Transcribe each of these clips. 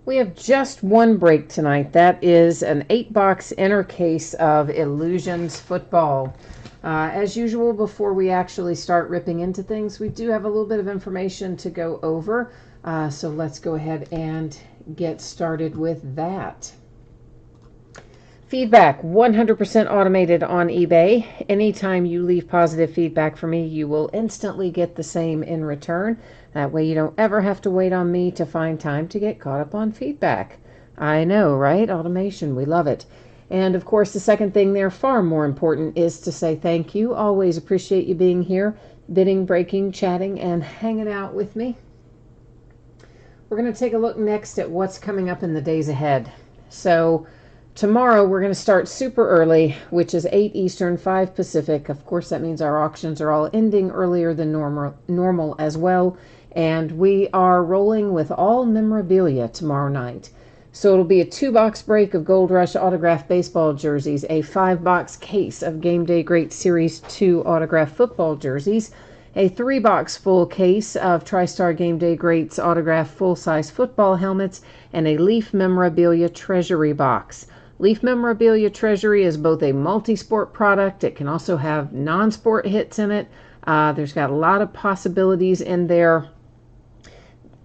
We have just one break tonight. That is an 8-box inner case of Illusions football. As usual, before we actually start ripping into things, we do have a little bit of information to go over. So let's go ahead and get started with that. Feedback 100% automated on eBay. Anytime you leave positive feedback for me, you will instantly get the same in return. That way you don't ever have to wait on me to find time to get caught up on feedback. I know, right? Automation, we love it. And of course, the second thing there, far more important, is to say thank you. Always appreciate you being here, bidding, breaking, chatting, and hanging out with me. We're going to take a look next at what's coming up in the days ahead. So tomorrow we're going to start super early, which is 8 Eastern, 5 Pacific. Of course, that means our auctions are all ending earlier than normal as well. And we are rolling with all memorabilia tomorrow night. So it'll be a 2-box break of Gold Rush autographed baseball jerseys, a 5-box case of Game Day Great Series 2 autographed football jerseys, a 3-box full case of TriStar Game Day Greats autographed full-size football helmets, and a Leaf Memorabilia Treasury box. Leaf Memorabilia Treasury is both a multi-sport product. It can also have non-sport hits in it. There's got a lot of possibilities in there.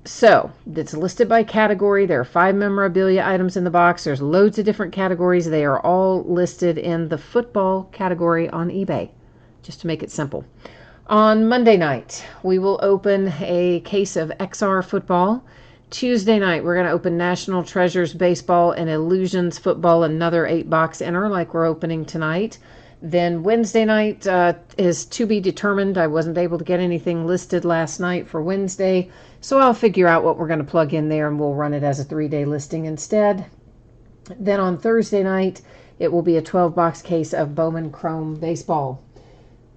So it's listed by category. There are 5 memorabilia items in the box. There's loads of different categories. They are all listed in the football category on eBay, just to make it simple. On Monday night, we will open a case of XR football. Tuesday night, we're going to open National Treasures Baseball and Illusions Football, another 8-box inner like we're opening tonight. Then Wednesday night is to be determined. I wasn't able to get anything listed last night for Wednesday, so I'll figure out what we're going to plug in there, and we'll run it as a 3-day listing instead. Then on Thursday night, it will be a 12-box case of Bowman Chrome Baseball.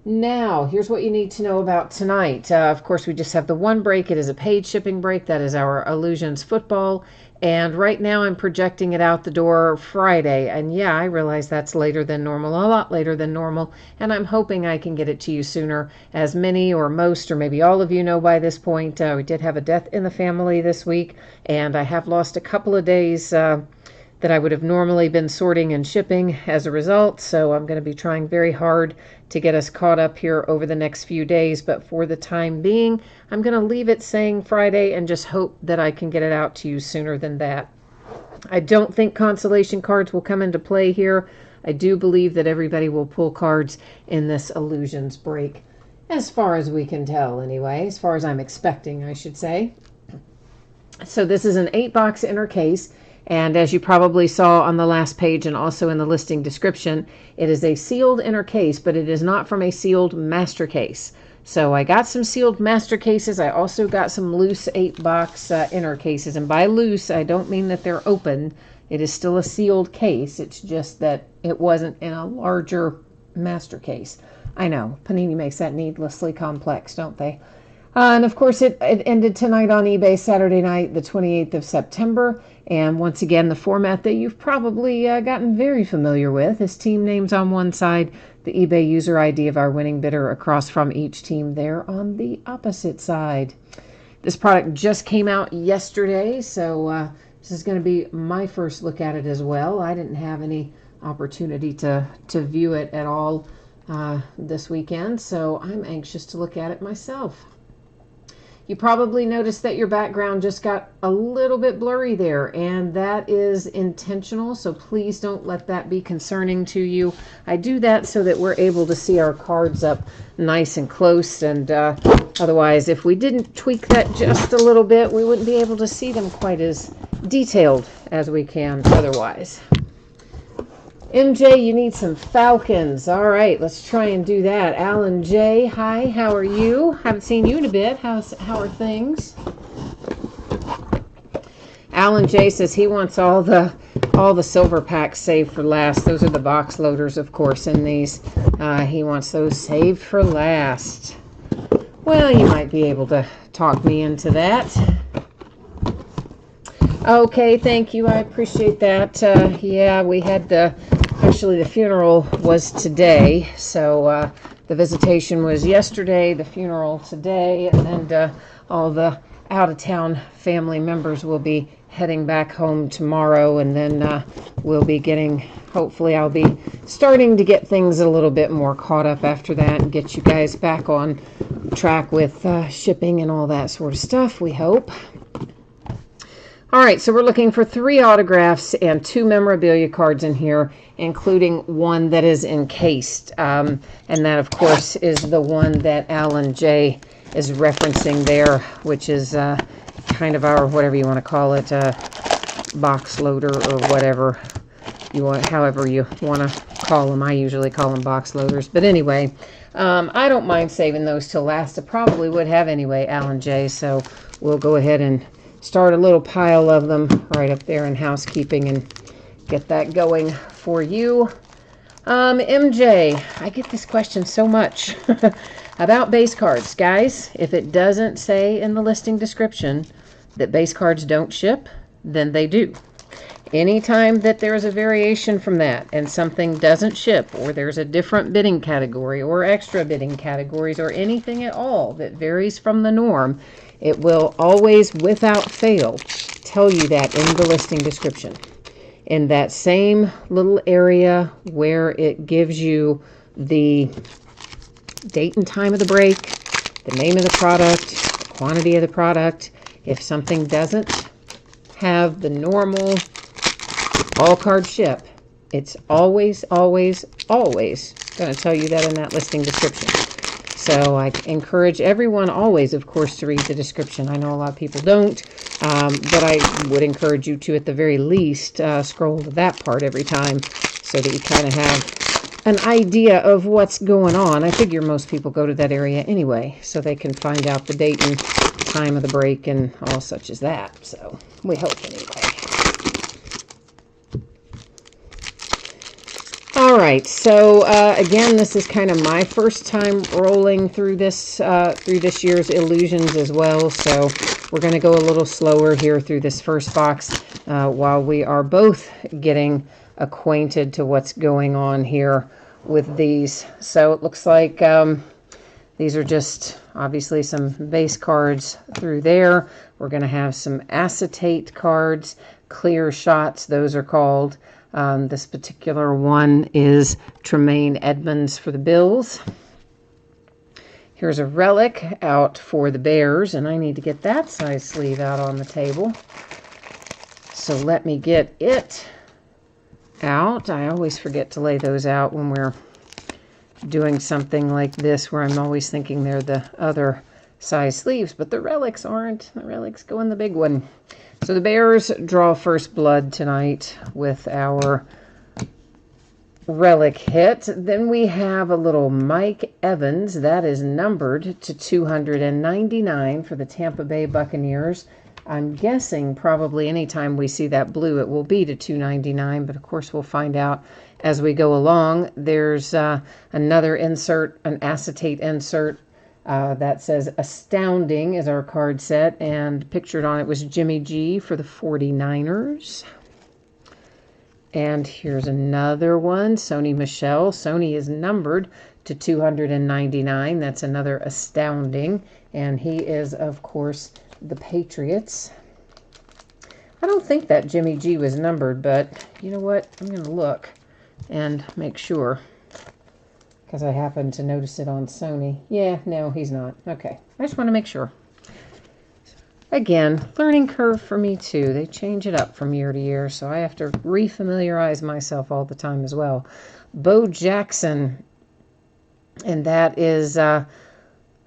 Now, here's what you need to know about tonight. Of course, we just have the one break. It is a paid shipping break. That is our Illusions football. And right now I'm projecting it out the door Friday. And yeah, I realize that's later than normal, a lot later than normal. And I'm hoping I can get it to you sooner. As many or most or maybe all of you know by this point, we did have a death in the family this week. And I have lost a couple of days that I would have normally been sorting and shipping as a result. So I'm going to be trying very hard to get us caught up here over the next few days. But for the time being, I'm going to leave it saying Friday and just hope that I can get it out to you sooner than that. I don't think consolation cards will come into play here. I do believe that everybody will pull cards in this Illusions break, as far as we can tell anyway, as far as I'm expecting, I should say. So this is an 8-box inner case. And as you probably saw on the last page and also in the listing description, it is a sealed inner case, but it is not from a sealed master case. So I got some sealed master cases. I also got some loose 8-box inner cases. And by loose, I don't mean that they're open. It is still a sealed case. It's just that it wasn't in a larger master case. I know, Panini makes that needlessly complex, don't they? And of course, it ended tonight on eBay, Saturday night, the 28th of September. And once again, the format that you've probably gotten very familiar with is team names on one side, the eBay user ID of our winning bidder across from each team there on the opposite side. This product just came out yesterday, so this is going to be my first look at it as well. I didn't have any opportunity to view it at all this weekend, so I'm anxious to look at it myself. You probably noticed that your background just got a little bit blurry there, and that is intentional, so please don't let that be concerning to you. I do that so that we're able to see our cards up nice and close, and otherwise, if we didn't tweak that just a little bit, we wouldn't be able to see them quite as detailed as we can otherwise. MJ, you need some Falcons. All right, let's try and do that. Alan J, hi, how are you? Haven't seen you in a bit. How are things? Alan J says he wants all the silver packs saved for last. Those are the box loaders, of course, in these. He wants those saved for last. Well, you might be able to talk me into that. Okay, thank you. I appreciate that. Yeah, we had actually the funeral was today, so the visitation was yesterday, the funeral today, and all the out-of-town family members will be heading back home tomorrow, and then we'll be hopefully I'll be starting to get things a little bit more caught up after that and get you guys back on track with shipping and all that sort of stuff, we hope. All right, so we're looking for 3 autographs and 2 memorabilia cards in here, including one that is encased. And that, of course, is the one that Alan J. is referencing there, which is kind of our, whatever you want to call it, box loader or whatever you want, however you want to call them. I usually call them box loaders. But anyway, I don't mind saving those till last. I probably would have anyway, Alan J. So we'll go ahead and start a little pile of them right up there in housekeeping and get that going for you. MJ, I get this question so much about base cards. Guys, if it doesn't say in the listing description that base cards don't ship, then they do. Anytime that there is a variation from that and something doesn't ship, or there's a different bidding category or extra bidding categories or anything at all that varies from the norm, it will always, without fail, tell you that in the listing description. In that same little area where it gives you the date and time of the break, the name of the product, the quantity of the product. If something doesn't have the normal all card ship, it's always, always, always going to tell you that in that listing description. So I encourage everyone always, of course, to read the description. I know a lot of people don't, but I would encourage you to, at the very least, scroll to that part every time so that you kind of have an idea of what's going on. I figure most people go to that area anyway, so they can find out the date and time of the break and all such as that. So we hope anyway. All right, so again, this is kind of my first time rolling through this year's Illusions as well. So we're going to go a little slower here through this first box while we are both getting acquainted to what's going on here with these. So it looks like these are just obviously some base cards through there. We're going to have some acetate cards, clear shots, those are called. This particular one is Tremaine Edmonds for the Bills. Here's a relic out for the Bears, and I need to get that size sleeve out on the table. So let me get it out. I always forget to lay those out when we're doing something like this, where I'm always thinking they're the other size sleeves, but the relics aren't. The relics go in the big one. So the Bears draw first blood tonight with our relic hit. Then we have a little Mike Evans. That is numbered to 299 for the Tampa Bay Buccaneers. I'm guessing probably anytime we see that blue, it will be to 299, but of course we'll find out as we go along. There's another insert, an acetate insert. That says Astounding is our card set, and pictured on it was Jimmy G for the 49ers. And here's another one, Sony Michel. Sony is numbered to 299. That's another Astounding, and he is, of course, the Patriots. I don't think that Jimmy G was numbered, but you know what? I'm going to look and make sure, because I happened to notice it on Sony. Yeah, no, he's not. Okay, I just want to make sure. Again, learning curve for me too. They change it up from year to year, so I have to refamiliarize myself all the time as well. Bo Jackson, and that is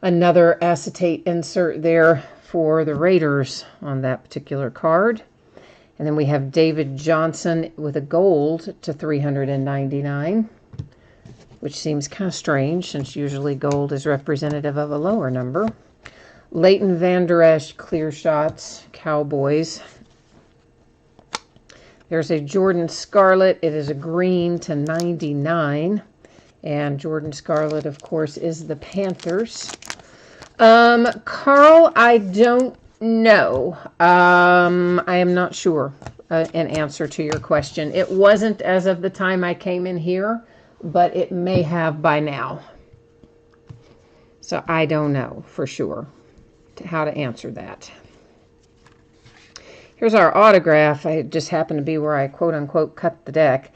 another acetate insert there for the Raiders on that particular card. And then we have David Johnson with a gold to 399. Which seems kind of strange, since usually gold is representative of a lower number. Leighton Vander Esch, clear shots, Cowboys. There's a Jordan Scarlett. It is a green to 99. And Jordan Scarlett, of course, is the Panthers. Carl, I don't know. I am not sure an answer to your question. It wasn't as of the time I came in here, but it may have by now. So I don't know for sure how to answer that. Here's our autograph. I just happened to be where I quote-unquote cut the deck.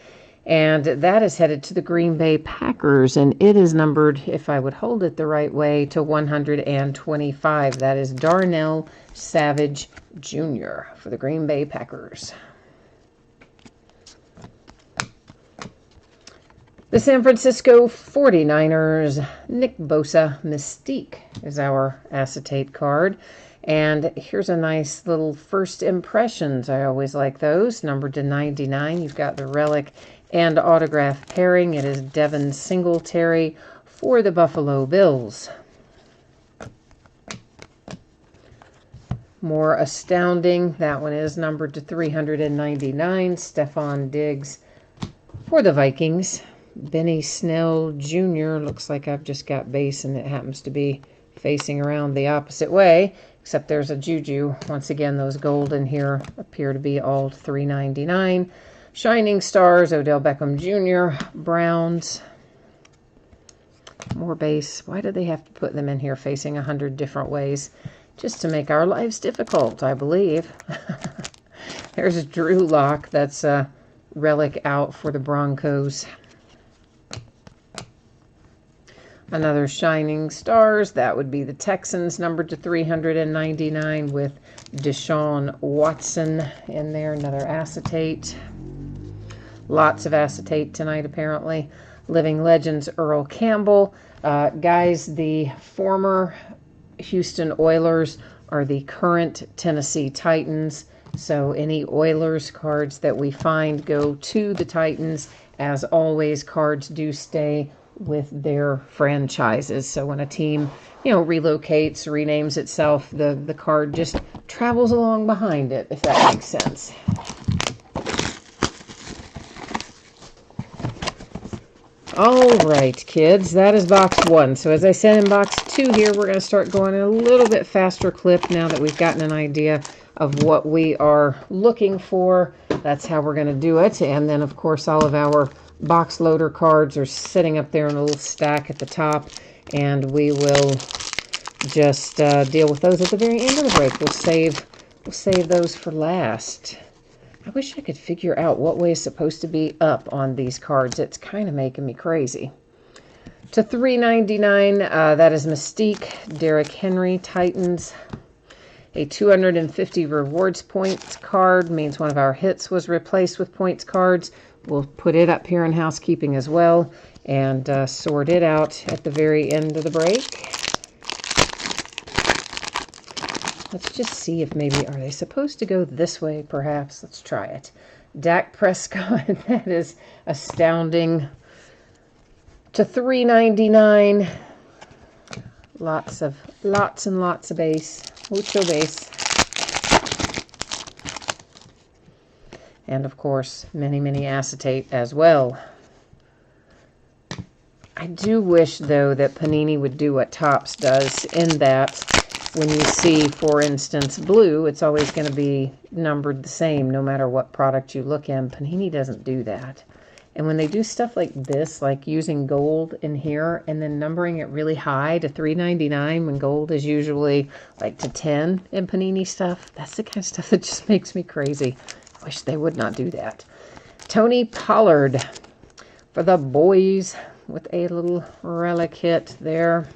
And that is headed to the Green Bay Packers. And it is numbered, if I would hold it the right way, to 125. That is Darnell Savage Jr. for the Green Bay Packers. The San Francisco 49ers, Nick Bosa Mystique is our acetate card. And here's a nice little first impressions. I always like those. Numbered to 99. You've got the relic and autograph pairing. It is Devin Singletary for the Buffalo Bills. More astounding. That one is numbered to 399. Stephon Diggs for the Vikings. Benny Snell Jr. Looks like I've just got base and it happens to be facing around the opposite way, except there's a juju. Once again, those gold in here appear to be all $3.99. Shining Stars, Odell Beckham Jr., Browns. More base. Why do they have to put them in here facing 100 different ways? Just to make our lives difficult, I believe. There's Drew Lock. That's a relic out for the Broncos. Another Shining Stars, that would be the Texans, numbered to 399 with Deshaun Watson in there. Another acetate. Lots of acetate tonight, apparently. Living Legends, Earl Campbell. Guys, the former Houston Oilers are the current Tennessee Titans. So any Oilers cards that we find go to the Titans. As always, cards do stay with their franchises. So when a team, relocates, renames itself, the card just travels along behind it, if that makes sense. All right, kids, that is box 1. So as I said in box 2 here, we're going to start going at a little bit faster clip now that we've gotten an idea of what we are looking for. That's how we're going to do it. And then, of course, all of our box loader cards are sitting up there in a little stack at the top, and we will just deal with those at the very end of the break. We'll save those for last. I wish I could figure out what way is supposed to be up on these cards. It's kind of making me crazy. To $3.99, that is Mystique, Derrick Henry, Titans. A 250 rewards points card means one of our hits was replaced with points cards. We'll put it up here in housekeeping as well and sort it out at the very end of the break. Let's just see if maybe, are they supposed to go this way perhaps? Let's try it. Dak Prescott, that is astounding. To $3.99. Lots and lots of base. Mucho base. And of course, many acetate as well. I do wish, though, that Panini would do what Topps does, in that when you see, for instance, blue, it's always going to be numbered the same no matter what product you look in. Panini doesn't do that. And when they do stuff like this, like using gold in here and then numbering it really high to $3.99 when gold is usually like to $10 in Panini stuff, that's the kind of stuff that just makes me crazy. I wish they would not do that. Tony Pollard for the boys with a little relic hit there.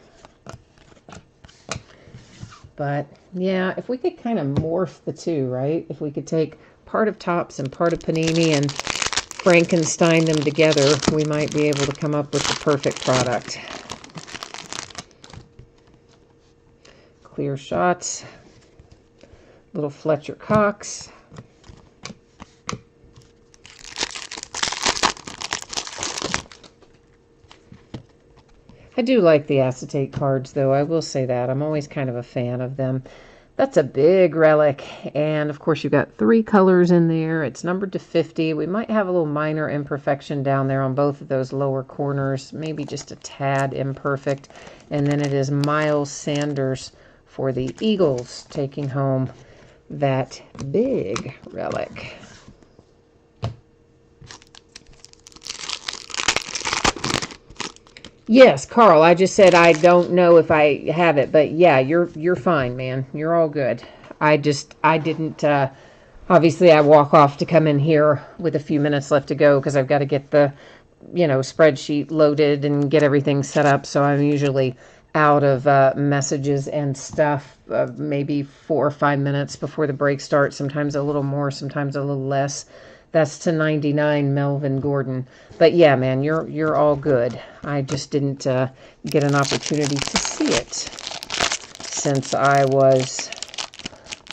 But yeah, if we could kind of morph the two, right? If we could take part of Topps and part of Panini and Frankenstein them together, we might be able to come up with the perfect product. Clear shots. Little Fletcher Cox. I do like the acetate cards, though. I will say that. I'm always kind of a fan of them. That's a big relic. And, of course, you've got 3 colors in there. It's numbered to 50. We might have a little minor imperfection down there on both of those lower corners. Maybe just a tad imperfect. And then it is Miles Sanders for the Eagles taking home that big relic. Yes, Carl, I just said I don't know if I have it, but yeah, you're fine, man. You're all good. I didn't Obviously, I walk off to come in here with a few minutes left to go because I've got to get the, spreadsheet loaded and get everything set up. So I'm usually out of messages and stuff maybe 4 or 5 minutes before the break starts. Sometimes a little more, sometimes a little less. That's to 99 Melvin Gordon. But yeah, man, you're all good. I just didn't get an opportunity to see it since I was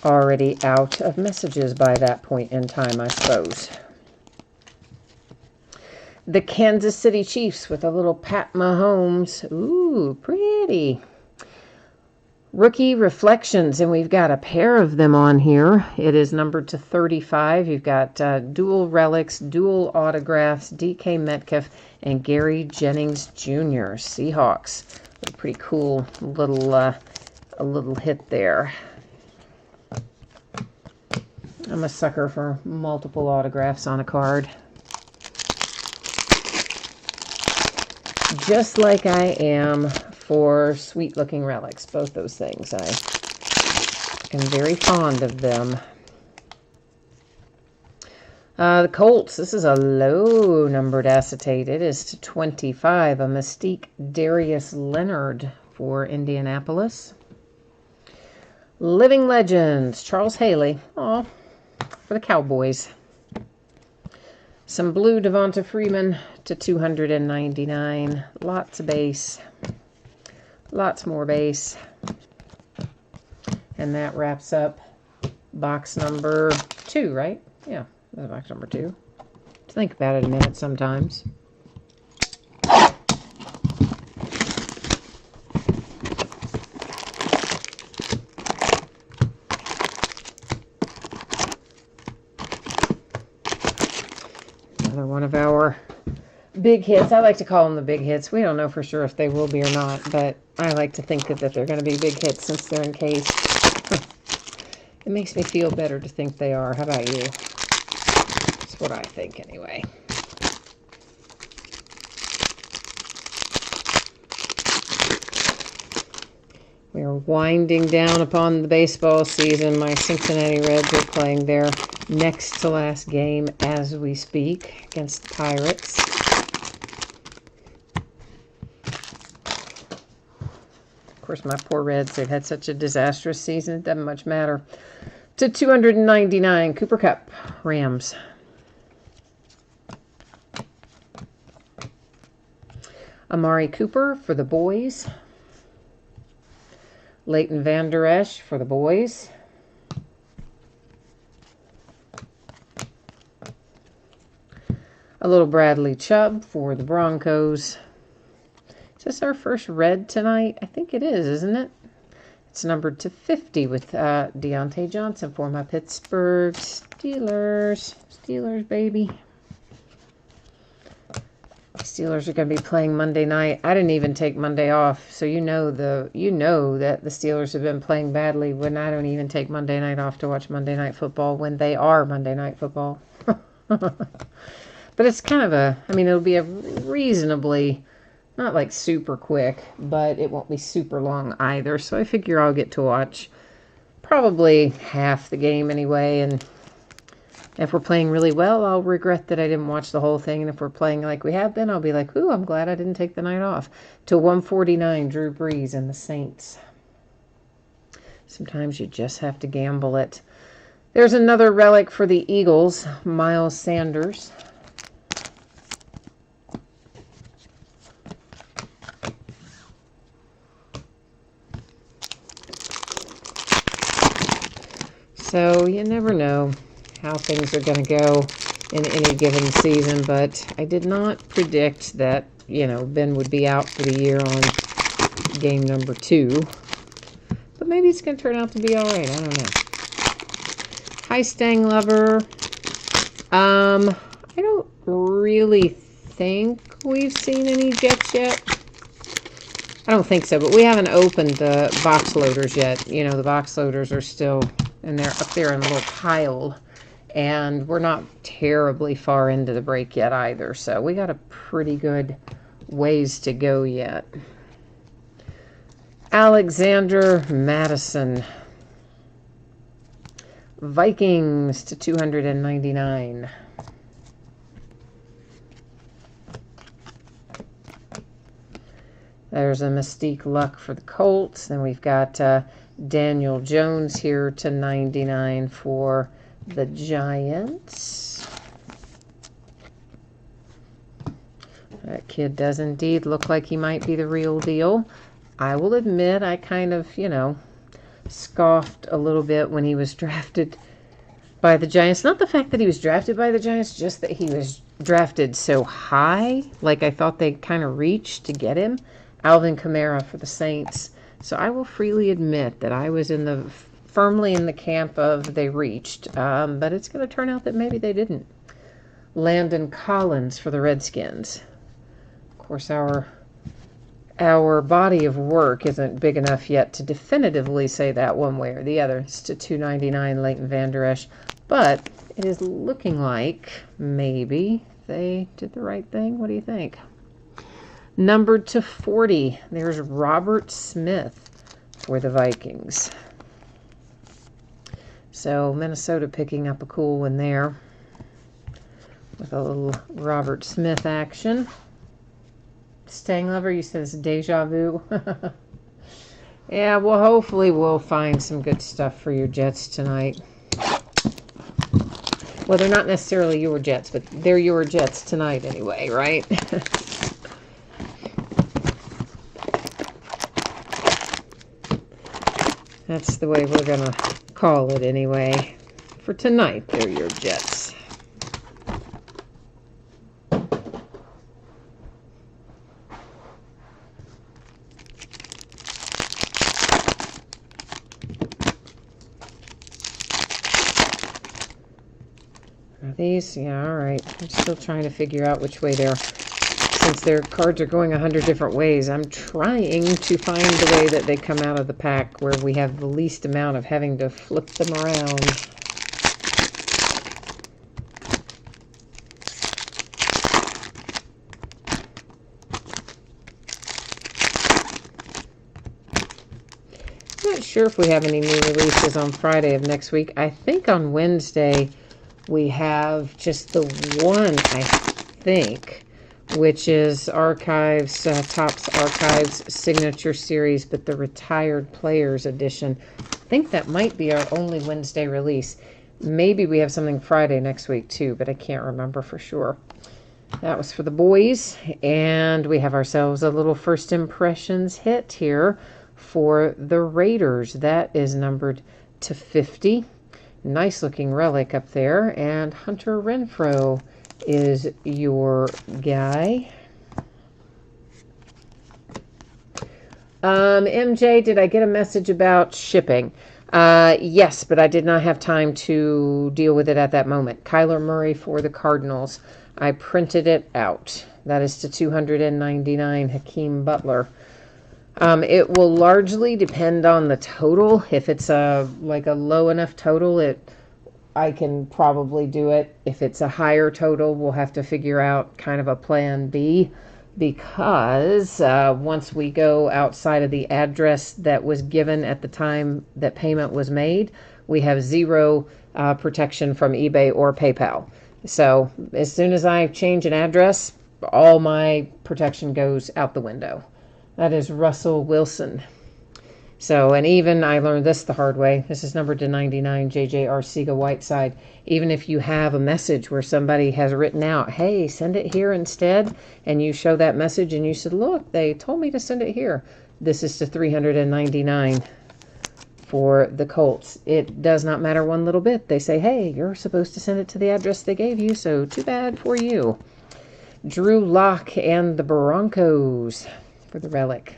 already out of messages by that point in time, I suppose. The Kansas City Chiefs with a little Pat Mahomes. Ooh, pretty. Rookie Reflections, and we've got a pair of them on here. It is numbered to 35. You've got dual relics, dual autographs, DK Metcalf, and Gary Jennings Jr. Seahawks. A pretty cool little a little hit there. I'm a sucker for multiple autographs on a card. Just like I am for sweet-looking relics. Both those things. I am very fond of them. The Colts. This is a low-numbered acetate. It is to 25. A Mystique Darius Leonard for Indianapolis. Living Legends. Charles Haley. Aw. For the Cowboys. Some blue Devonta Freeman to 299. Lots of base. Lots more base. And that wraps up box number 2, right? Yeah, that's box number 2. Think about it a minute sometimes. Another one of our big hits. I like to call them the big hits. We don't know for sure if they will be or not, but I like to think that they're going to be big hits since they're encased. It makes me feel better to think they are. How about you? That's what I think anyway. We are winding down upon the baseball season. My Cincinnati Reds are playing their next to last game as we speak against the Pirates. Of course, my poor Reds, they've had such a disastrous season, it doesn't much matter. To 299, Cooper Kupp, Rams. Amari Cooper for the boys. Leighton Vander Esch for the boys. A little Bradley Chubb for the Broncos. Is this our first red tonight? I think it is, isn't it? It's numbered to 50 with Deontay Johnson for my Pittsburgh Steelers. Steelers, baby. Steelers are going to be playing Monday night. I didn't even take Monday off, so you know that the Steelers have been playing badly when I don't even take Monday night off to watch Monday Night Football when they are Monday Night Football. But it's kind of it'll be a reasonably, not like super quick, but it won't be super long either. So I figure I'll get to watch probably half the game anyway, and if we're playing really well, I'll regret that I didn't watch the whole thing. And if we're playing like we have been, I'll be like, ooh, I'm glad I didn't take the night off. To 149, Drew Brees and the Saints. Sometimes you just have to gamble it. There's another relic for the Eagles, Miles Sanders. So you never know how things are going to go in any given season, but I did not predict that, Ben would be out for the year on game number 2. But maybe it's going to turn out to be all right. I don't know. Hi, Stang Lover. I don't really think we've seen any Jets yet. I don't think so, but we haven't opened the box loaders yet. The box loaders are still in there, up there in a little pile. And we're not terribly far into the break yet either. So we got a pretty good ways to go yet. Alexander Madison. Vikings to 299. There's a Mystique Luck for the Colts. Then we've got Daniel Jones here to 99 for the Giants. That kid does indeed look like he might be the real deal. I will admit I kind of, scoffed a little bit when he was drafted by the Giants. Not the fact that he was drafted by the Giants, just that he was drafted so high. Like I thought they kind of reached to get him. Alvin Kamara for the Saints. So I will freely admit that I was firmly in the camp of they reached. But it's going to turn out that maybe they didn't. Landon Collins for the Redskins. Of course, our body of work isn't big enough yet to definitively say that one way or the other. It's to 299, Leighton Vander Esch. But it is looking like maybe they did the right thing. What do you think? Numbered to 40, there's Robert Smith for the Vikings. So Minnesota picking up a cool one there with a little Robert Smith action. Stang Lover, you said it's deja vu. Yeah, well, hopefully we'll find some good stuff for your Jets tonight. Well, they're not necessarily your Jets, but they're your Jets tonight anyway, right? That's the way we're going to call it anyway. For tonight, they're your Jets. Are these? Yeah, all right. I'm still trying to figure out which way they're... Since their cards are going 100 different ways, I'm trying to find the way that they come out of the pack where we have the least amount of having to flip them around. I'm not sure if we have any new releases on Friday of next week. I think on Wednesday we have just the one, I think, which is Archives, Topps Archives Signature Series, but the Retired Players Edition. I think that might be our only Wednesday release. Maybe we have something Friday next week too, but I can't remember for sure. That was for the boys, and we have ourselves a little First Impressions hit here for the Raiders. That is numbered to 50. Nice looking relic up there, and Hunter Renfrow is your guy. MJ, did I get a message about shipping? Yes, but I did not have time to deal with it at that moment. Kyler Murray for the Cardinals. I printed it out. That is to 299, Hakeem Butler. It will largely depend on the total. If it's like a low enough total, I can probably do it. If it's a higher total, we'll have to figure out kind of a plan B, because once we go outside of the address that was given at the time that payment was made, we have zero protection from eBay or PayPal. So as soon as I change an address, all my protection goes out the window. That is Russell Wilson. So, and even I learned this the hard way. This is numbered to 99, JJ Arcega Whiteside. Even if you have a message where somebody has written out, hey, send it here instead, and you show that message and you said, look, they told me to send it here. This is to 399 for the Colts. It does not matter one little bit. They say, hey, you're supposed to send it to the address they gave you, so too bad for you. Drew Lock and the Broncos for the relic.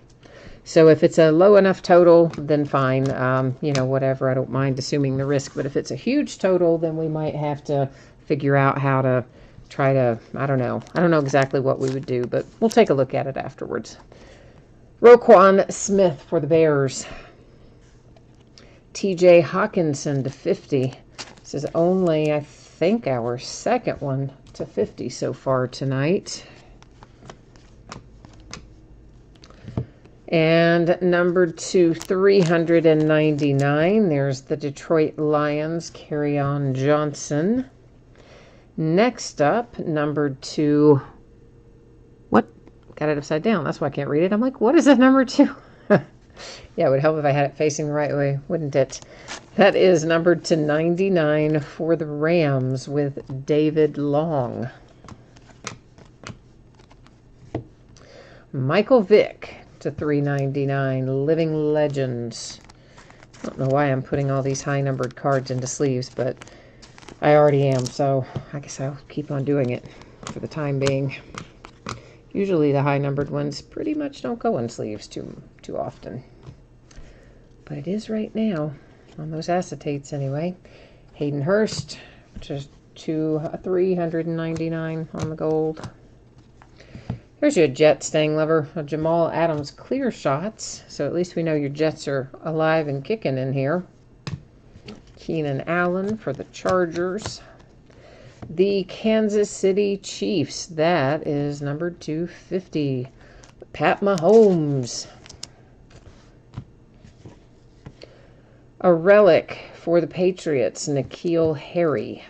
So if it's a low enough total, then fine. Whatever. I don't mind assuming the risk. But if it's a huge total, then we might have to figure out how to try to, I don't know. I don't know exactly what we would do, but we'll take a look at it afterwards. Roquan Smith for the Bears. TJ Hawkinson to 50. This is only, I think, our second one to 50 so far tonight. And numbered to 399, there's the Detroit Lions, Kerryon Johnson. Next up, numbered to, what? Got it upside down. That's why I can't read it. I'm like, what is that number 2? Yeah, it would help if I had it facing the right way, wouldn't it? That is numbered to 99 for the Rams with David Long. Michael Vick to 399, Living Legends. I don't know why I'm putting all these high-numbered cards into sleeves, but I already am, so I guess I'll keep on doing it for the time being. Usually the high-numbered ones pretty much don't go in sleeves too often. But it is right now, on those acetates anyway. Hayden Hurst, just to 399 on the gold. Here's your Jet staying lever, a Jamal Adams clear shots. So at least we know your Jets are alive and kicking in here. Keenan Allen for the Chargers. The Kansas City Chiefs, that is number 250. Pat Mahomes. A relic for the Patriots, N'Keal Harry.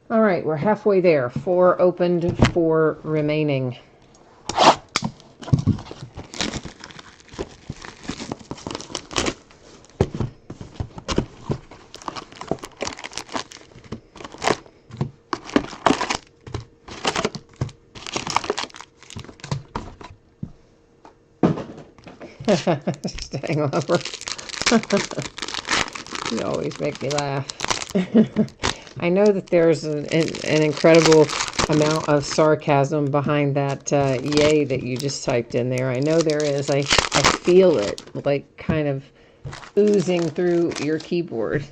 All right, we're halfway there. 4 opened, 4 remaining. Staying over. You always make me laugh. I know that there's an incredible amount of sarcasm behind that yay that you just typed in there. I know there is. I feel it, like kind of oozing through your keyboard.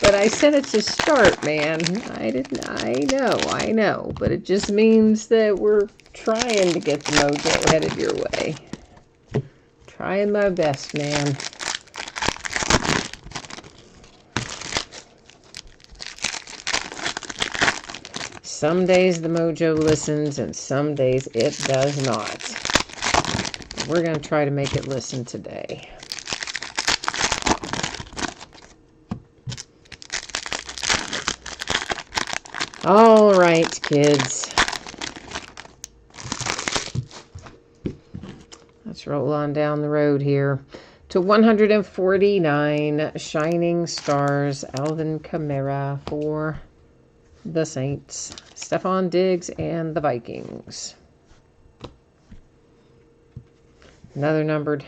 But I said it to start, man. I know. But it just means that we're trying to get the mojo headed your way. Trying my best, man. Some days the mojo listens, and some days it does not. We're going to try to make it listen today. All right, kids. Let's roll on down the road here to 149 Shining Stars, Alvin Kamara for the Saints, Stephon Diggs, and the Vikings. Another numbered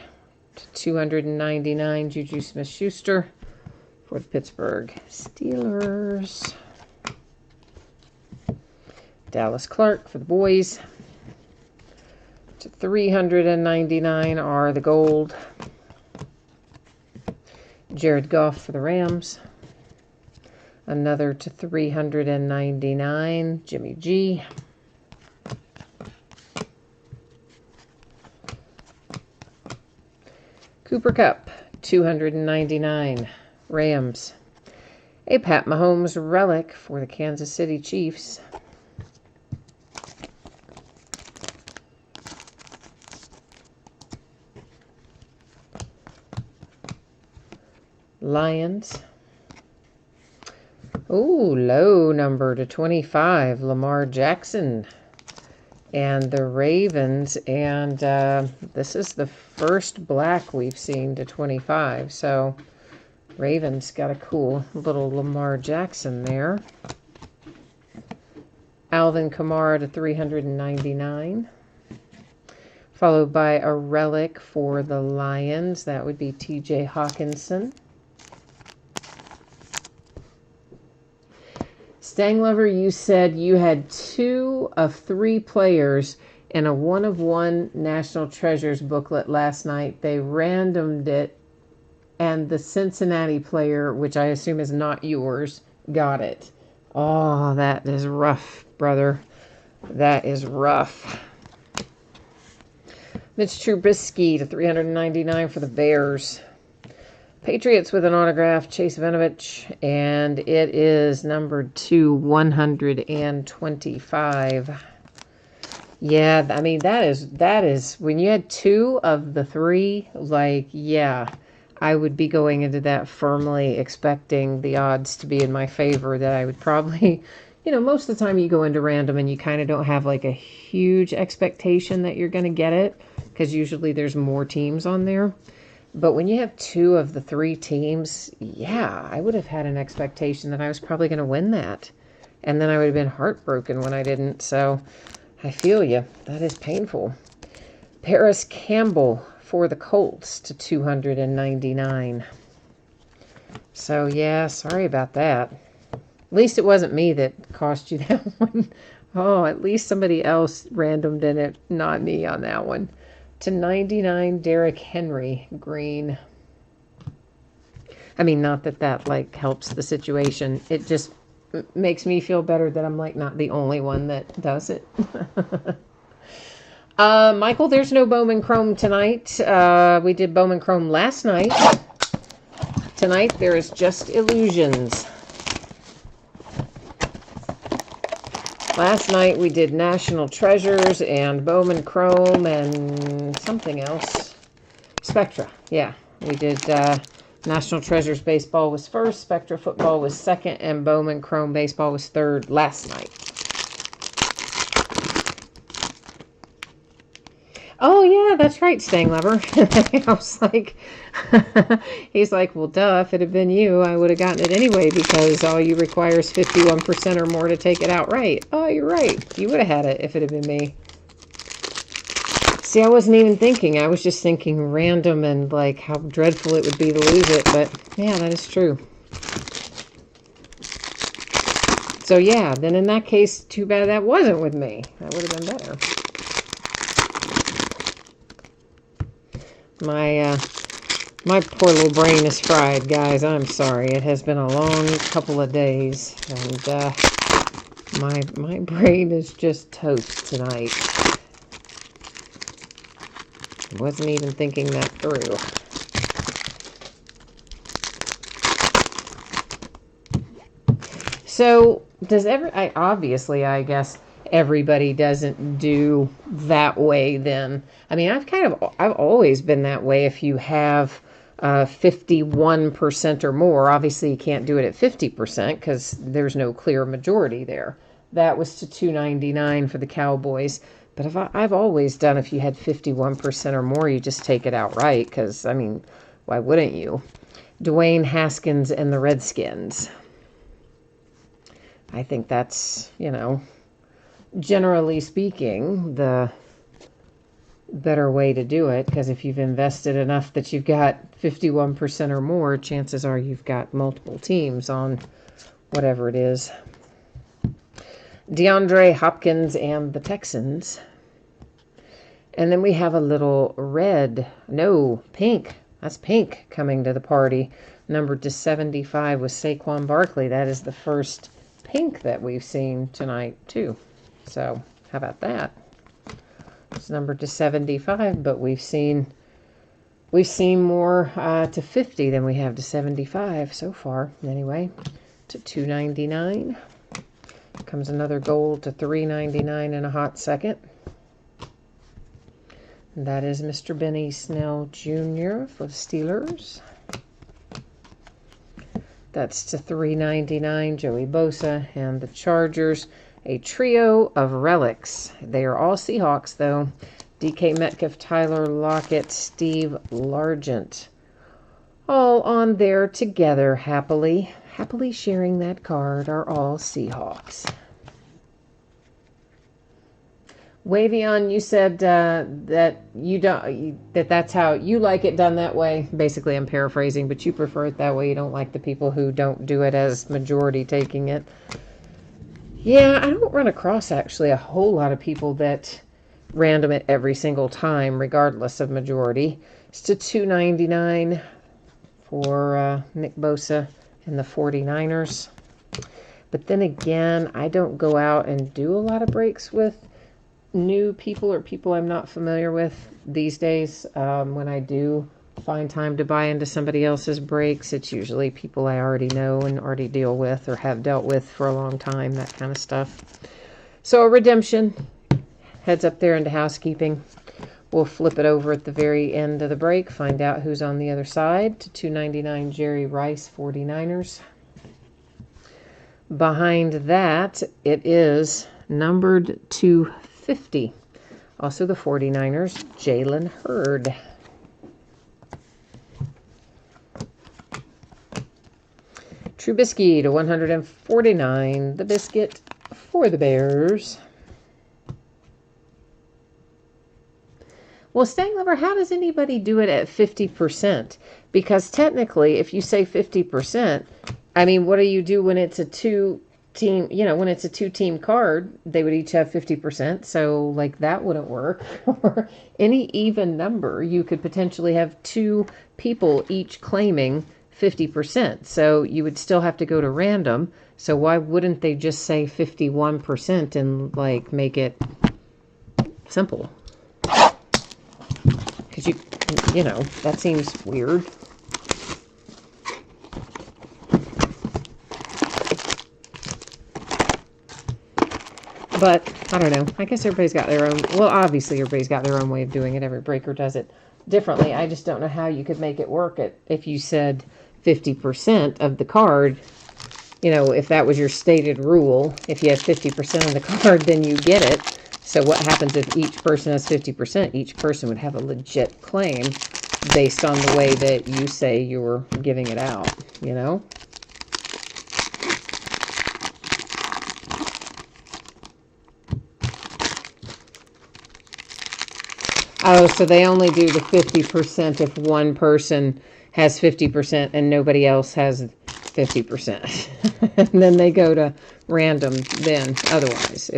to 299, Juju Smith-Schuster for the Pittsburgh Steelers. Dallas Clark for the boys. To 399 are the gold. Jared Goff for the Rams. Another to 399, Jimmy G. Cooper Kupp, 299, Rams. A Pat Mahomes relic for the Kansas City Chiefs. Lions. Oh, low number to 25, Lamar Jackson. And the Ravens, and this is the first black we've seen to 25. So Ravens got a cool little Lamar Jackson there. Alvin Kamara to 399. Followed by a relic for the Lions. That would be TJ Hawkinson. Stanglover, you said you had 2 of 3 players in a 1-of-1 National Treasures booklet last night. They randomed it, and the Cincinnati player, which I assume is not yours, got it. Oh, that is rough, brother. That is rough. Mitch Trubisky to 399 for the Bears. Patriots with an autograph, Chase Vinovich, and it is numbered to 125. Yeah, I mean, that is, when you had 2 of the 3, like, yeah, I would be going into that firmly expecting the odds to be in my favor, that I would probably, most of the time you go into random and you kind of don't have like a huge expectation that you're going to get it, because usually there's more teams on there. But when you have 2 of the 3 teams, yeah, I would have had an expectation that I was probably going to win that. And then I would have been heartbroken when I didn't. So I feel you. That is painful. Paris Campbell for the Colts to 299. So yeah, sorry about that. At least it wasn't me that cost you that one. Oh, at least somebody else randomed in it, not me on that one. To 99, Derrick Henry, green. I mean, not that like helps the situation. It just makes me feel better that I'm like not the only one that does it. Michael, there's no Bowman Chrome tonight. We did Bowman Chrome last night. Tonight there is just Illusions. Last night we did National Treasures and Bowman Chrome and something else. Spectra, yeah. We did National Treasures baseball was first, Spectra football was second, and Bowman Chrome baseball was third last night. Oh, yeah, that's right, Stang Lover. I was like, he's like, well, duh, if it had been you, I would have gotten it anyway because all you require is 51% or more to take it outright. Oh, you're right. You would have had it if it had been me. See, I wasn't even thinking. I was just thinking random and like how dreadful it would be to lose it. But yeah, that is true. So yeah, then in that case, too bad that wasn't with me. That would have been better. My poor little brain is fried, guys. I'm sorry. It has been a long couple of days, and my brain is just toast tonight. Wasn't even thinking that through. So obviously, I guess everybody doesn't do that way then. I mean, I've always been that way. If you have 51% or more, obviously you can't do it at 50% because there's no clear majority there. That was to 299 for the Cowboys. But I've always done, if you had 51% or more, you just take it outright because, I mean, why wouldn't you? Dwayne Haskins and the Redskins. I think that's, generally speaking, the better way to do it, because if you've invested enough that you've got 51% or more, chances are you've got multiple teams on whatever it is. DeAndre Hopkins and the Texans. And then we have a little pink. That's pink coming to the party. Numbered to 75 with Saquon Barkley. That is the first pink that we've seen tonight, too. So, how about that? It's numbered to 75, but we've seen more to 50 than we have to 75 so far. Anyway, to 299. Comes another gold to 399 in a hot second. And that is Mr. Benny Snell Jr. for the Steelers. That's to 399, Joey Bosa and the Chargers. A trio of relics. They are all Seahawks, though. DK Metcalf, Tyler Lockett, Steve Largent. All on there together, happily sharing that card, are all Seahawks. Wavion, you said that's how you like it done that way. Basically, I'm paraphrasing, but you prefer it that way. You don't like the people who don't do it as majority taking it. Yeah, I don't run across actually a whole lot of people that random it every single time, regardless of majority. It's to 299 for Nick Bosa and the 49ers. But then again, I don't go out and do a lot of breaks with new people or people I'm not familiar with these days. When I do find time to buy into somebody else's breaks. It's usually people I already know and already deal with or have dealt with for a long time, that kind of stuff. So a redemption heads up there into housekeeping. We'll flip it over at the very end of the break, find out who's on the other side. To $2.99 Jerry Rice 49ers. Behind that, it is numbered 250. Also the 49ers, Jalen Hurd. Trubisky to 149, the biscuit for the Bears. Well, Stang Lover, how does anybody do it at 50%? Because technically, if you say 50%, I mean, what do you do when it's a two-team, when it's a two-team card, they would each have 50%, so, like, that wouldn't work. Or any even number, you could potentially have two people each claiming 50%, so you would still have to go to random, so why wouldn't they just say 51% and, like, make it simple? Because that seems weird. But, I don't know. I guess everybody's got their own... Well, obviously everybody's got their own way of doing it. Every breaker does it differently. I just don't know how you could make it work if you said 50% of the card. If that was your stated rule, if you have 50% of the card, then you get it. So what happens if each person has 50%? Each person would have a legit claim based on the way that you say you're giving it out, Oh, so they only do the 50% if one person has 50% and nobody else has 50%. And then they go to random then otherwise,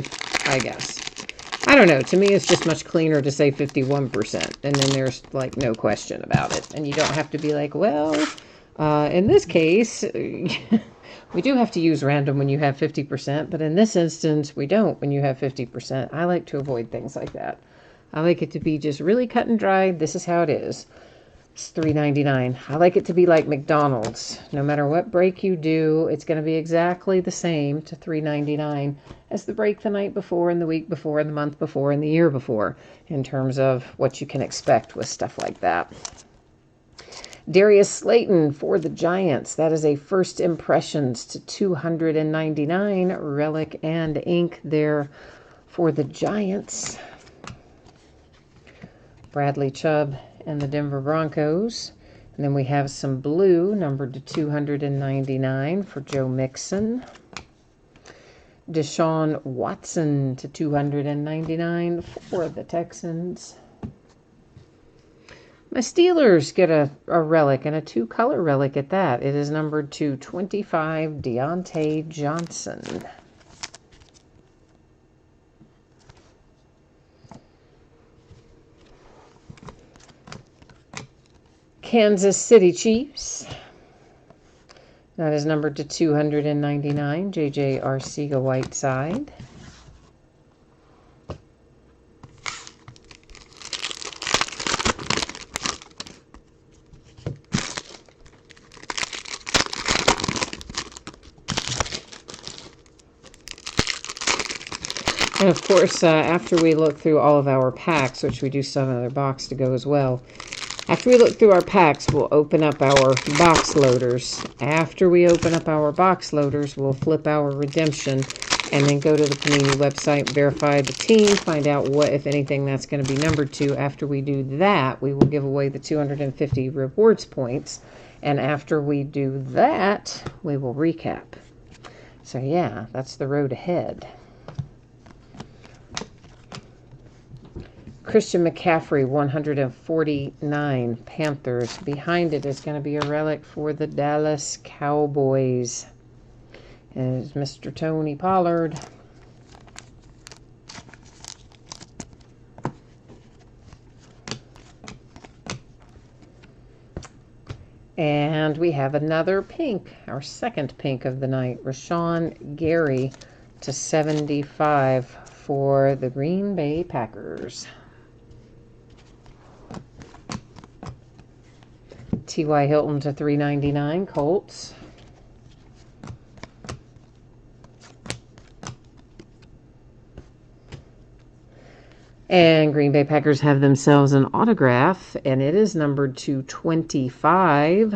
I guess. I don't know. To me, it's just much cleaner to say 51%. And then there's, like, no question about it. And you don't have to be like, well, in this case, we do have to use random when you have 50%. But in this instance, we don't when you have 50%. I like to avoid things like that. I like it to be just really cut and dry. This is how it is. It's $3.99. I like it to be like McDonald's. No matter what break you do, it's going to be exactly the same to $3.99 as the break the night before and the week before and the month before and the year before in terms of what you can expect with stuff like that. Darius Slayton for the Giants. That is a first impressions to $299. Relic and ink there for the Giants. Bradley Chubb and the Denver Broncos. And then we have some blue, numbered to $299 for Joe Mixon. Deshaun Watson to $299 for the Texans. My Steelers get a relic, and a two-color relic at that. It is numbered to 25, Deontay Johnson. Kansas City Chiefs. That is numbered to $299, J.J. Arcega-Whiteside. And of course, after we look through all of our packs, which we do still have another box to go as well, after we look through our packs, we'll open up our box loaders. After we open up our box loaders, we'll flip our redemption and then go to the Panini website, verify the team, find out what, if anything, that's going to be numbered to. After we do that, we will give away the 250 rewards points. And after we do that, we will recap. So yeah, that's the road ahead. Christian McCaffrey, 149, Panthers. Behind it is going to be a relic for the Dallas Cowboys. Is Mr. Tony Pollard. And we have another pink, our second pink of the night. Rashawn Gary to 75 for the Green Bay Packers. T.Y. Hilton to $3.99, Colts. And Green Bay Packers have themselves an autograph, and it is numbered to 25,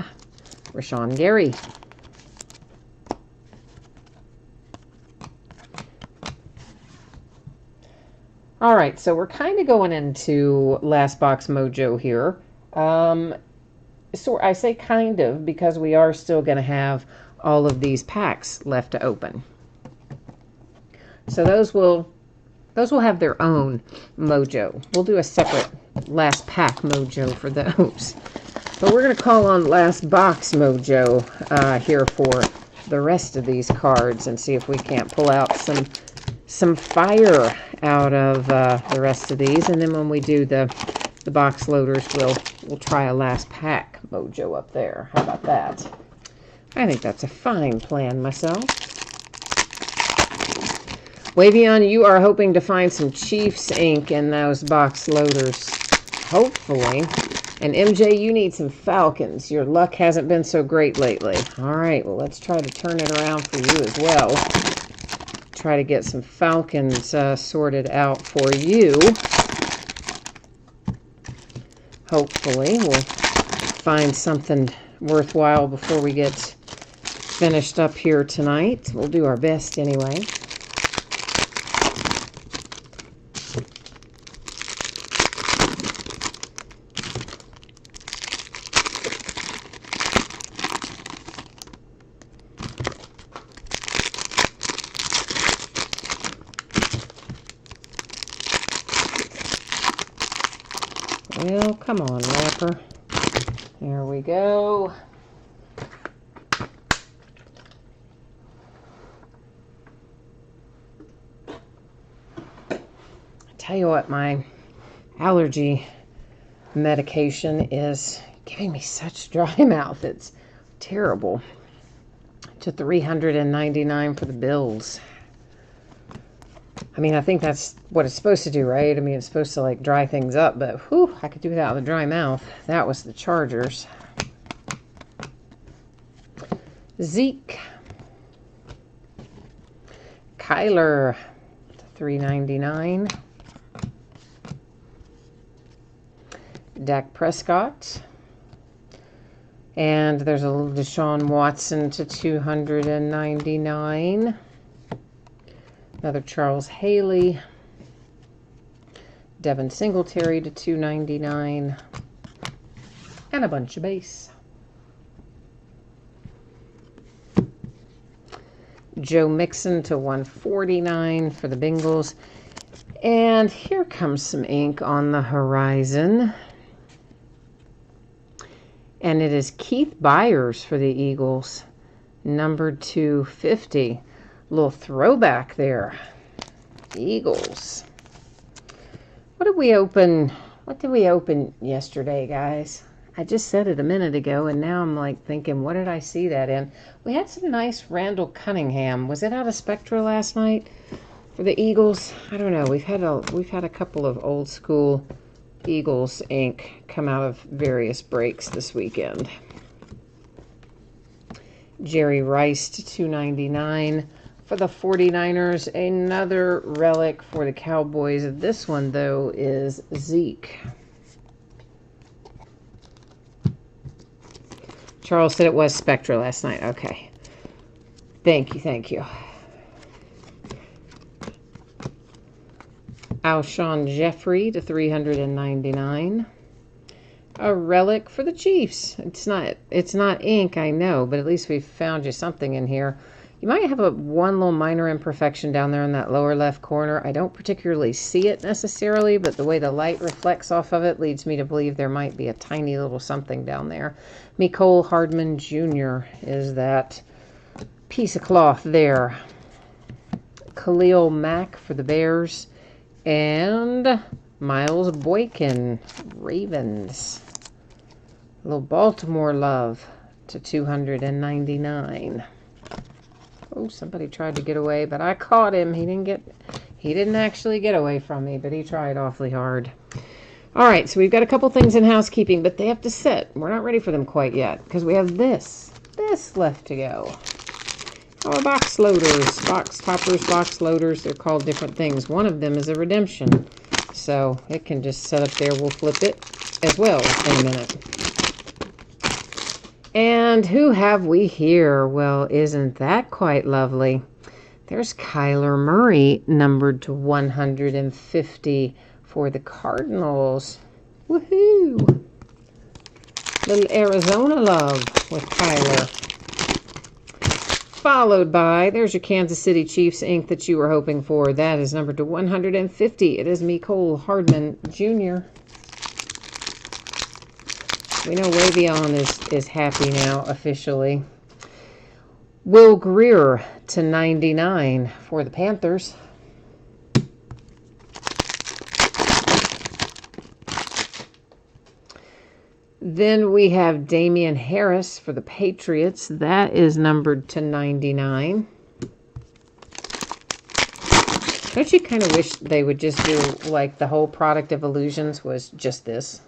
Rashawn Gary. All right, so we're kind of going into Last Box Mojo here. So I say kind of because we are still going to have all of these packs left to open. So those will have their own mojo. We'll do a separate last pack mojo for those. But we're going to call on last box mojo here for the rest of these cards and see if we can't pull out some fire out of the rest of these. And then when we do the box loaders, we'll try a last pack mojo up there. How about that? I think that's a fine plan myself. Wavion, you are hoping to find some Chiefs ink in those box loaders, hopefully. And MJ, you need some Falcons. Your luck hasn't been so great lately. All right, well, let's try to turn it around for you as well. Try to get some Falcons sorted out for you. Hopefully, we'll find something worthwhile before we get finished up here tonight. We'll do our best anyway. Well, come on, wrapper. There we go. I tell you what, my allergy medication is giving me such dry mouth. It's terrible. To $399 for the bills. I mean, I think that's what it's supposed to do, right? I mean, it's supposed to, like, dry things up, but, whew, I could do without the dry mouth. That was the Chargers. Zeke. Kyler, $3.99. Dak Prescott. And there's a little Deshaun Watson to $299. Another Charles Haley. Devin Singletary to $299. And a bunch of base. Joe Mixon to $149 for the Bengals. And here comes some ink on the horizon. And it is Keith Byers for the Eagles. Numbered to 50. Little throwback there. Eagles. What did we open yesterday, guys? I just said it a minute ago, and now I'm like thinking, what did I see that in? We had some nice Randall Cunningham. Was it out of Spectra last night for the Eagles? I don't know. We've had a couple of old school Eagles ink come out of various breaks this weekend. Jerry Rice to $299. For the 49ers, another relic for the Cowboys. This one, though, is Zeke. Charles said it was Spectra last night. Okay. Thank you. Alshon Jeffrey to $399. A relic for the Chiefs. It's not ink, I know, but at least we found you something in here. You might have one little minor imperfection down there in that lower left corner. I don't particularly see it necessarily, but the way the light reflects off of it leads me to believe there might be a tiny little something down there. Mecole Hardman Jr. is that piece of cloth there. Khalil Mack for the Bears. And Miles Boykin, Ravens. A little Baltimore love to $299. Oh, somebody tried to get away, but I caught him. He didn't actually get away from me, but he tried awfully hard. All right, so we've got a couple things in housekeeping, but they have to sit. We're not ready for them quite yet because we have this left to go. Our box loaders, box toppers, box loaders, they're called different things. One of them is a redemption, so it can just set up there. We'll flip it as well in a minute. And who have we here? Well, isn't that quite lovely? There's Kyler Murray, numbered to 150 for the Cardinals. Woohoo! Little Arizona love with Kyler. Followed by, there's your Kansas City Chiefs ink that you were hoping for. That is numbered to 150. It is Mecole Hardman Jr. We know Wavion is happy now officially. Will Greer to 99 for the Panthers. Then we have Damian Harris for the Patriots. That is numbered to 99. Don't you kind of wish they would just do, like, the whole product of Illusions was just this?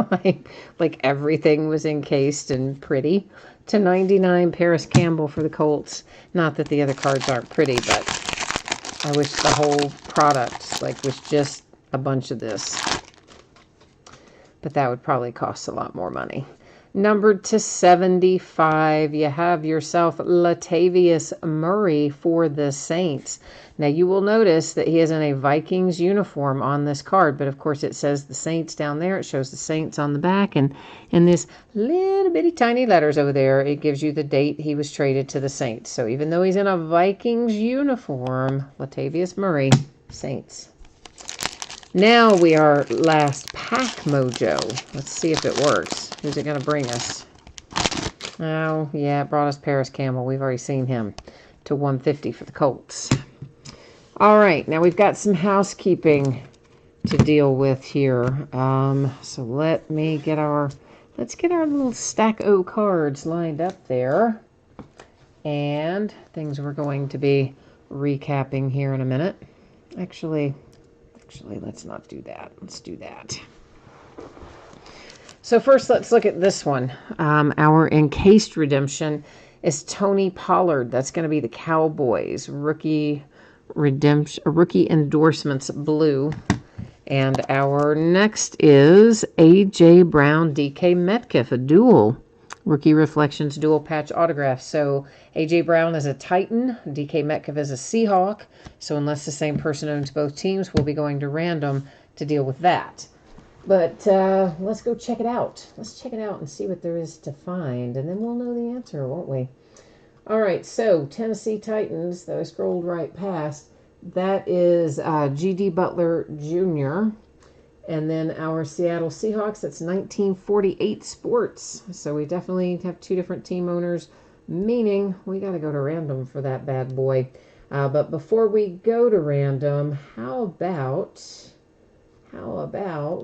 like everything was encased and pretty. To 99, Paris Campbell for the Colts. Not that the other cards aren't pretty, but I wish the whole product, like, was just a bunch of this. But that would probably cost a lot more money. Numbered to 75, you have yourself Latavius Murray for the Saints. Now, you will notice that he is in a Vikings uniform on this card, but of course it says the Saints down there. It shows the Saints on the back, and in this little bitty tiny letters over there, it gives you the date he was traded to the Saints. So even though he's in a Vikings uniform, Latavius Murray, Saints. Now we are last pack mojo. Let's see if it works. Who's it going to bring us? Oh, yeah, it brought us Paris Campbell. We've already seen him to 150 for the Colts. All right, now we've got some housekeeping to deal with here. So let's get our little stack O cards lined up there. And things we're going to be recapping here in a minute. Actually, let's not do that. Let's do that. So first, let's look at this one. Our encased redemption is Tony Pollard. That's going to be the Cowboys rookie redemption, rookie endorsements blue. And our next is A.J. Brown, DK Metcalf, a dual rookie reflections dual patch autograph. So A.J. Brown is a Titan, DK Metcalf is a Seahawk. So unless the same person owns both teams, we'll be going to random to deal with that. But let's go check it out. Let's check it out and see what there is to find, and then we'll know the answer, won't we? All right, so Tennessee Titans, that I scrolled right past, that is G.D. Butler Jr., and then our Seattle Seahawks, that's 1948 Sports. So we definitely have two different team owners, meaning we got to go to random for that bad boy. But before we go to random, how about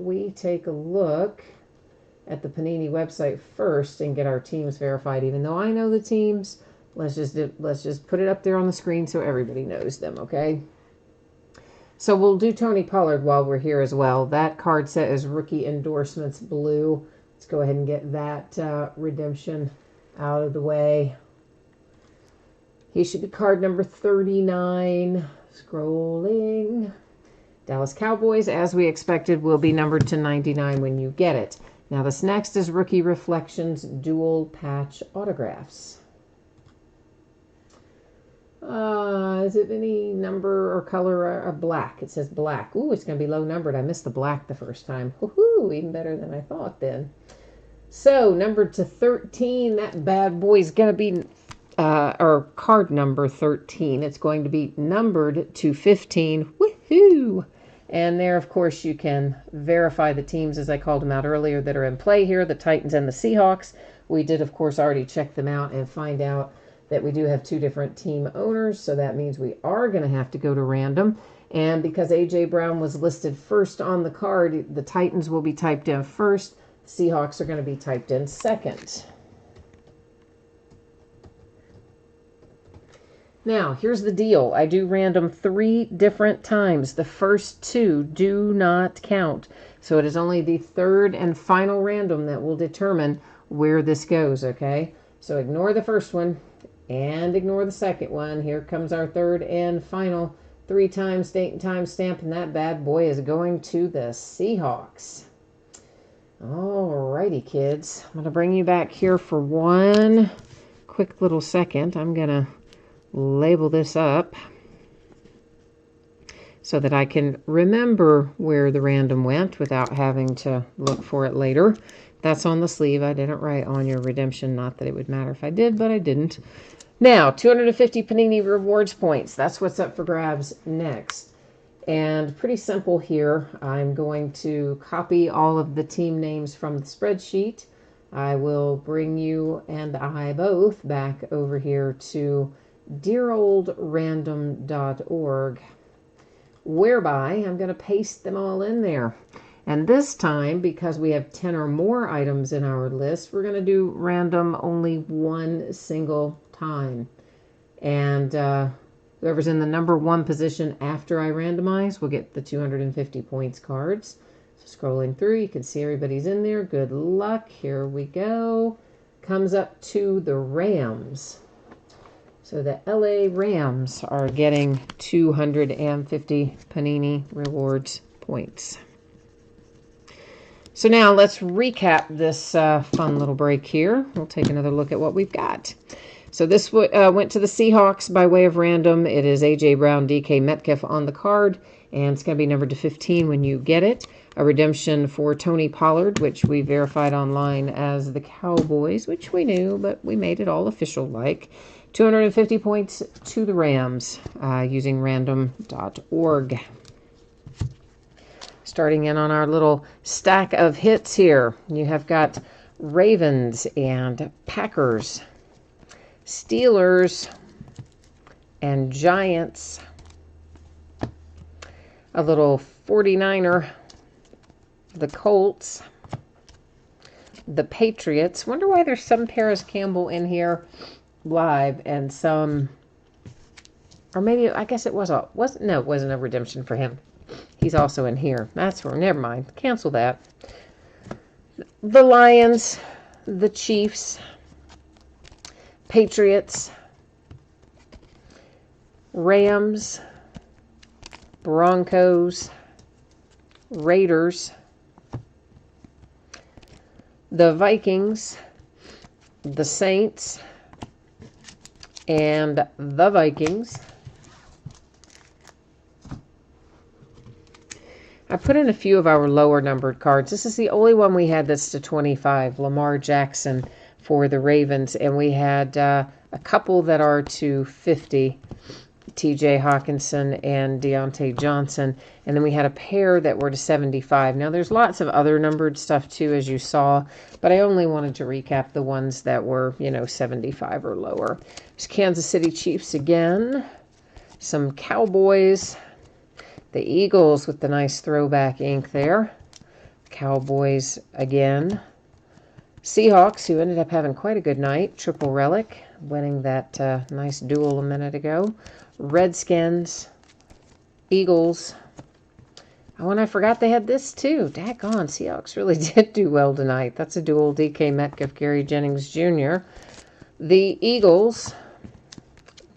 we take a look at the Panini website first and get our teams verified? Even though I know the teams, let's just put it up there on the screen so everybody knows them, okay? So we'll do Tony Pollard while we're here as well. That card set is rookie endorsements blue. Let's go ahead and get that redemption out of the way. He should be card number 39. Scrolling. Dallas Cowboys, as we expected, will be numbered to 99 when you get it. Now this next is Rookie Reflections Dual Patch Autographs. Is it any number or color? Black. It says black. Ooh, it's going to be low numbered. I missed the black the first time. Woohoo, even better than I thought then. So, numbered to 13, that bad boy's going to be, or card number 13. It's going to be numbered to 15. Woohoo! And there, of course, you can verify the teams, as I called them out earlier, that are in play here, the Titans and the Seahawks. We did, of course, already check them out and find out that we do have two different team owners, so that means we are going to have to go to random. And because A.J. Brown was listed first on the card, the Titans will be typed in first. The Seahawks are going to be typed in second. Now, here's the deal. I do random 3 different times. The first 2 do not count. So it is only the third and final random that will determine where this goes, okay? So ignore the first one and ignore the second one. Here comes our third and final 3 times date and time stamp, and that bad boy is going to the Seahawks. Alrighty, kids. I'm going to bring you back here for one quick little second. I'm going to label this up so that I can remember where the random went without having to look for it later. That's on the sleeve. I didn't write on your redemption. Not that it would matter if I did, but I didn't. Now, 250 Panini Rewards points. That's what's up for grabs next. And pretty simple here. I'm going to copy all of the team names from the spreadsheet. I will bring you and I both back over here to dearoldrandom.org, whereby I'm going to paste them all in there. And this time, because we have 10 or more items in our list, we're going to do random only one single time. And whoever's in the number 1 position after I randomize will get the 250 points cards. So scrolling through, you can see everybody's in there. Good luck. Here we go. Comes up to the Rams. So the LA Rams are getting 250 Panini Rewards points. So now let's recap this fun little break here. We'll take another look at what we've got. So this went to the Seahawks by way of random. It is A.J. Brown, DK Metcalf on the card, and it's going to be numbered to 15 when you get it. A redemption for Tony Pollard, which we verified online as the Cowboys, which we knew, but we made it all official-like. 250 points to the Rams using random.org. Starting in on our little stack of hits here, you have got Ravens and Packers, Steelers and Giants, a little 49er, the Colts, the Patriots. Wonder why there's some Paris Campbell in here live and some, or maybe, I guess it wasn't a redemption for him. He's also in here. That's where, never mind. Cancel that. The Lions, the Chiefs, Patriots, Rams, Broncos, Raiders, the Vikings, the Saints, and the Vikings. I put in a few of our lower numbered cards. This is the only one we had that's to 25, Lamar Jackson for the Ravens. And we had a couple that are to 50, TJ Hawkinson and Deontay Johnson. And then we had a pair that were to 75. Now, there's lots of other numbered stuff, too, as you saw. But I only wanted to recap the ones that were, 75 or lower. There's Kansas City Chiefs again. Some Cowboys. The Eagles with the nice throwback ink there. Cowboys again. Seahawks, who ended up having quite a good night. Triple relic, winning that nice duel a minute ago. Redskins. Eagles. Oh, and I forgot they had this too. Daggone, Seahawks really did do well tonight. That's a duel, DK Metcalf, Gary Jennings Jr. The Eagles.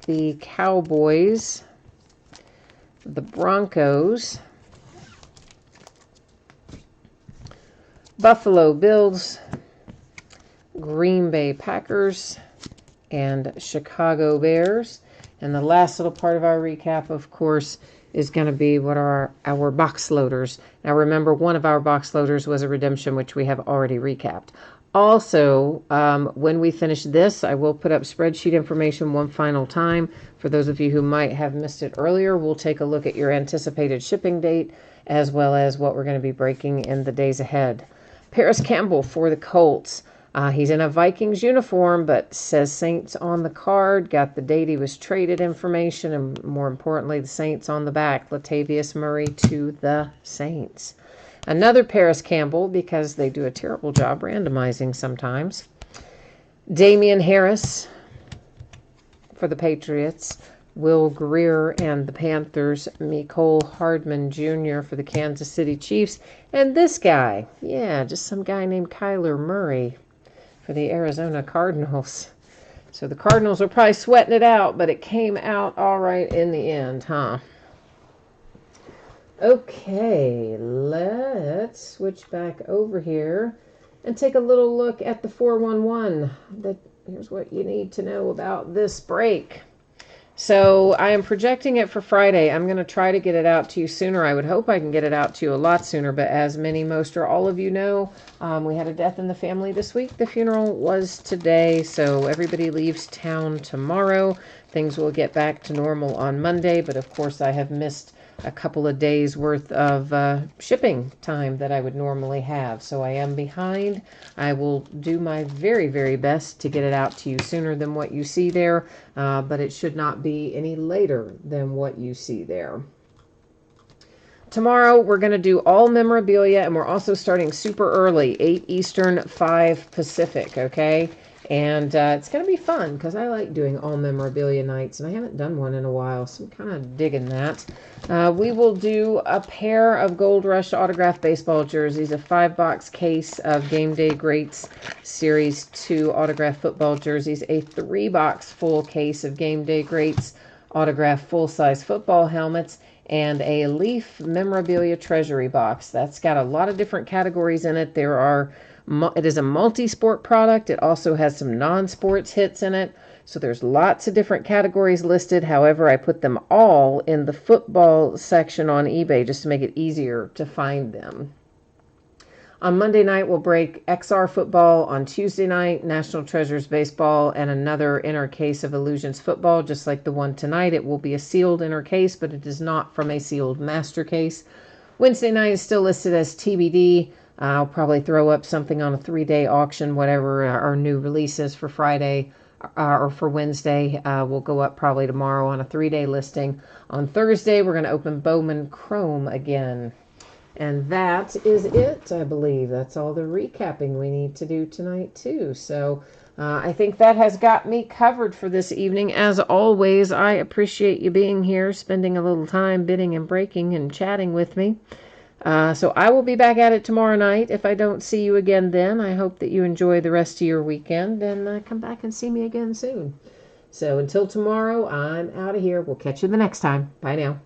The Cowboys. The Broncos, Buffalo Bills, Green Bay Packers, and Chicago Bears. And the last little part of our recap, of course, is going to be what are our box loaders. Now remember, one of our box loaders was a redemption, which we have already recapped. Also, when we finish this, I will put up spreadsheet information one final time. For those of you who might have missed it earlier, we'll take a look at your anticipated shipping date, as well as what we're going to be breaking in the days ahead. Paris Campbell for the Colts. He's in a Vikings uniform, but says Saints on the card. Got the date he was traded information, and more importantly, the Saints on the back. Latavius Murray to the Saints. Another Paris Campbell, because they do a terrible job randomizing sometimes. Damian Harris for the Patriots. Will Greer and the Panthers, Mecole Hardman Jr. for the Kansas City Chiefs, and this guy, yeah, just some guy named Kyler Murray for the Arizona Cardinals. So the Cardinals are probably sweating it out, but it came out all right in the end, huh? Okay, let's switch back over here and take a little look at the 411. Here's what you need to know about this break. So I am projecting it for Friday. I'm going to try to get it out to you sooner. I would hope I can get it out to you a lot sooner, but as most or all of you know, we had a death in the family this week. The funeral was today, so everybody leaves town tomorrow. Things will get back to normal on Monday, but of course I have missed a couple of days worth of shipping time that I would normally have. So I am behind. I will do my very, very best to get it out to you sooner than what you see there, but it should not be any later than what you see there. Tomorrow we're going to do all memorabilia, and we're also starting super early, 8 Eastern, 5 Pacific, okay? And it's going to be fun because I like doing all memorabilia nights, and I haven't done one in a while, so I'm kind of digging that. We will do a pair of Gold Rush autographed baseball jerseys, a 5-box case of Game Day Greats Series 2 autographed football jerseys, a 3-box full case of Game Day Greats autographed full-size football helmets, and a Leaf memorabilia treasury box. That's got a lot of different categories in it. It is a multi-sport product. It also has some non-sports hits in it. So there's lots of different categories listed. However, I put them all in the football section on eBay just to make it easier to find them. On Monday night, we'll break XR football. On Tuesday night, National Treasures baseball and another inner case of Illusions football, just like the one tonight. It will be a sealed inner case, but it is not from a sealed master case. Wednesday night is still listed as TBD. I'll probably throw up something on a 3-day auction, whatever our new releases for Friday or for Wednesday will go up probably tomorrow on a 3-day listing. On Thursday, we're going to open Bowman Chrome again. And that is it, I believe. That's all the recapping we need to do tonight, too. So I think that has got me covered for this evening. As always, I appreciate you being here, spending a little time bidding and breaking and chatting with me. So I will be back at it tomorrow night. If I don't see you again then, I hope that you enjoy the rest of your weekend and come back and see me again soon. So until tomorrow, I'm out of here. We'll catch you the next time. Bye now.